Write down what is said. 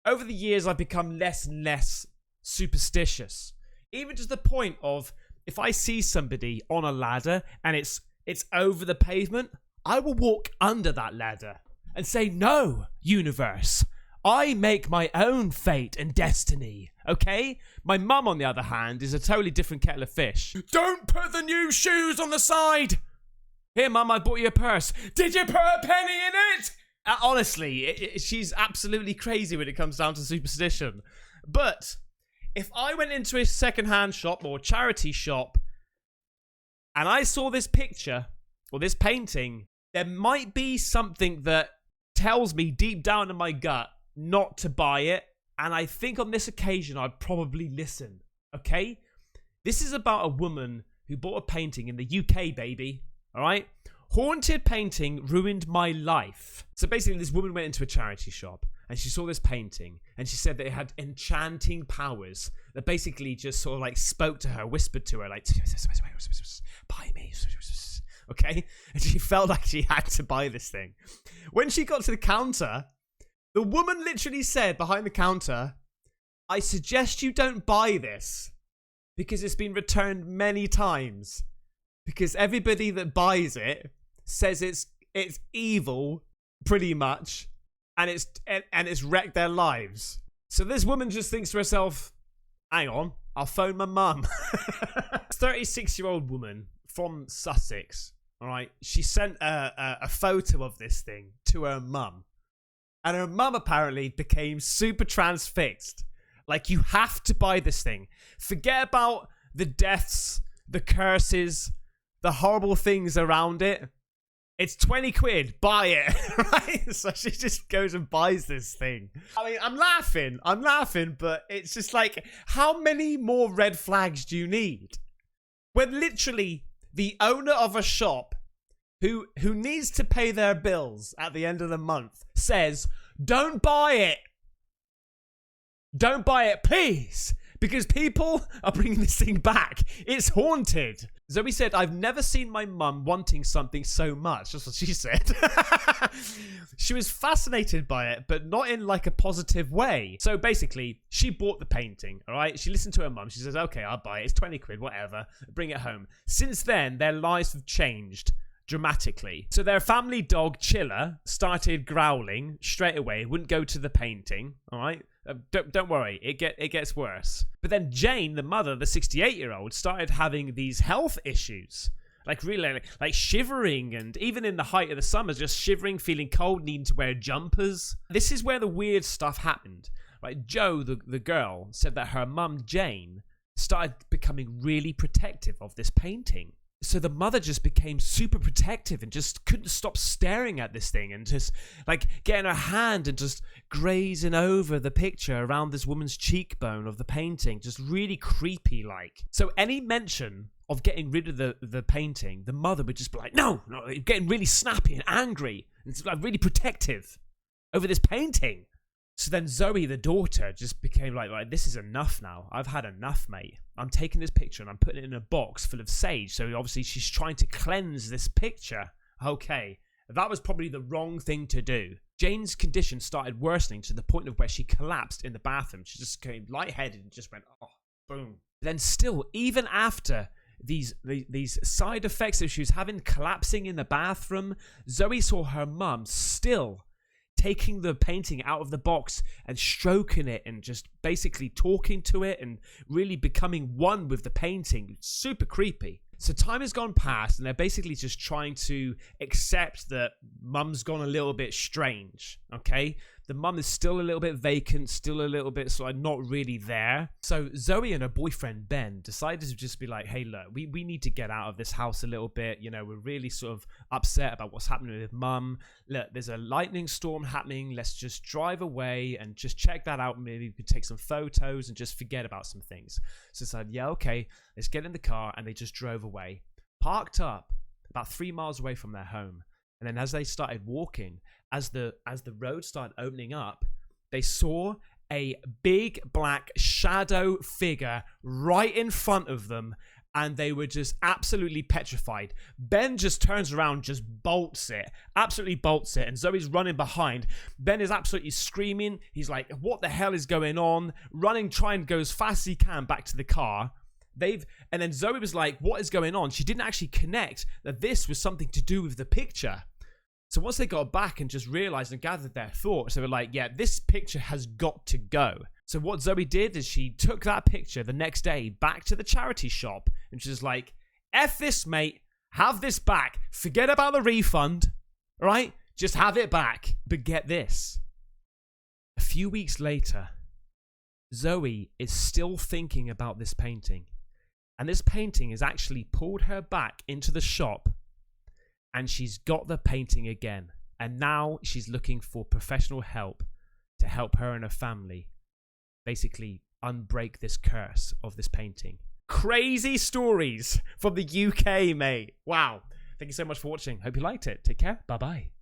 Over the years, I've become less and less superstitious. Even to the point of, if I see somebody on a ladder and it's over the pavement, I will walk under that ladder and say, no, universe, I make my own fate and destiny, okay? My mum, on the other hand, is a totally different kettle of fish. Don't put the new shoes on the side! Here, mum, I bought you a purse. Did you put a penny in it? Honestly, she's absolutely crazy when it comes down to superstition. But if I went into a second-hand shop or charity shop and I saw this picture or this painting, there might be something that tells me deep down in my gut not to buy it. And I think on this occasion, I'd probably listen. Okay? This is about a woman who bought a painting in the UK, baby. All right? Haunted painting ruined my life. So basically, this woman went into a charity shop and she saw this painting and she said that it had enchanting powers that basically just sort of like spoke to her, whispered to her, like, buy me. Okay? And she felt like she had to buy this thing. When she got to the counter, the woman literally said behind the counter, I suggest you don't buy this because it's been returned many times. Because everybody that buys it says it's evil, pretty much, and it's wrecked their lives. So this woman just thinks to herself, hang on, I'll phone my mum. 36-year-old woman from Sussex, all right? She sent a photo of this thing to her mum. And her mum apparently became super transfixed. Like, you have to buy this thing. Forget about the deaths, the curses, the horrible things around it. It's 20 quid. Buy it. Right? So she just goes and buys this thing. I mean, I'm laughing, but it's just like, how many more red flags do you need? When literally the owner of a shop who needs to pay their bills at the end of the month says, don't buy it. Don't buy it, please. Because people are bringing this thing back. It's haunted. Zoe said, I've never seen my mum wanting something so much. That's what she said. She was fascinated by it, but not in like a positive way. So basically, she bought the painting, all right? She listened to her mum. She says, okay, I'll buy it. It's 20 quid, whatever. Bring it home. Since then, their lives have changed dramatically. So their family dog, Chiller, started growling straight away. Wouldn't go to the painting, all right? Don't worry, it gets worse. But then Jane, the mother, the 68-year-old, started having these health issues. Like really, like shivering, and even in the height of the summer, just shivering, feeling cold, needing to wear jumpers. This is where the weird stuff happened. Right? Jo, the girl, said that her mum, Jane, started becoming really protective of this painting. So the mother just became super protective and just couldn't stop staring at this thing and just like getting her hand and just grazing over the picture around this woman's cheekbone of the painting. Just really creepy like. So any mention of getting rid of the painting, the mother would just be like, no, getting really snappy and angry and like really protective over this painting. So then Zoe, the daughter, just became like, this is enough now. I've had enough, mate. I'm taking this picture and I'm putting it in a box full of sage. So obviously she's trying to cleanse this picture. Okay, that was probably the wrong thing to do. Jane's condition started worsening to the point of where she collapsed in the bathroom. She just came lightheaded and just went, oh, boom. Then still, even after these side effects that she was having, collapsing in the bathroom, Zoe saw her mum still taking the painting out of the box and stroking it and just basically talking to it and really becoming one with the painting. Super creepy. So time has gone past and they're basically just trying to accept that mum's gone a little bit strange, okay? The mum is still a little bit vacant, still a little bit sort of not really there. So Zoe and her boyfriend Ben decided to just be like, hey, look, we need to get out of this house a little bit. You know, we're really sort of upset about what's happening with mum. Look, there's a lightning storm happening. Let's just drive away and just check that out. Maybe we could take some photos and just forget about some things. So I said, yeah, okay, let's get in the car. And they just drove away, parked up about 3 miles away from their home. And then as they started walking, as the road started opening up, they saw a big black shadow figure right in front of them and they were just absolutely petrified. Ben just turns around, just absolutely bolts it, and Zoe's running behind. Ben is absolutely screaming. He's like, what the hell is going on? Running, trying to go as fast as he can back to the car. And then Zoe was like, what is going on? She didn't actually connect that this was something to do with the picture. So once they got back and just realized and gathered their thoughts, they were like, yeah, this picture has got to go. So what Zoe did is she took that picture the next day back to the charity shop and she was like, F this, mate. Have this back. Forget about the refund. All right? Just have it back. But get this. A few weeks later, Zoe is still thinking about this painting. And this painting has actually pulled her back into the shop and she's got the painting again. And now she's looking for professional help to help her and her family basically unbreak this curse of this painting. Crazy stories from the UK, mate. Wow. Thank you so much for watching. Hope you liked it. Take care. Bye-bye.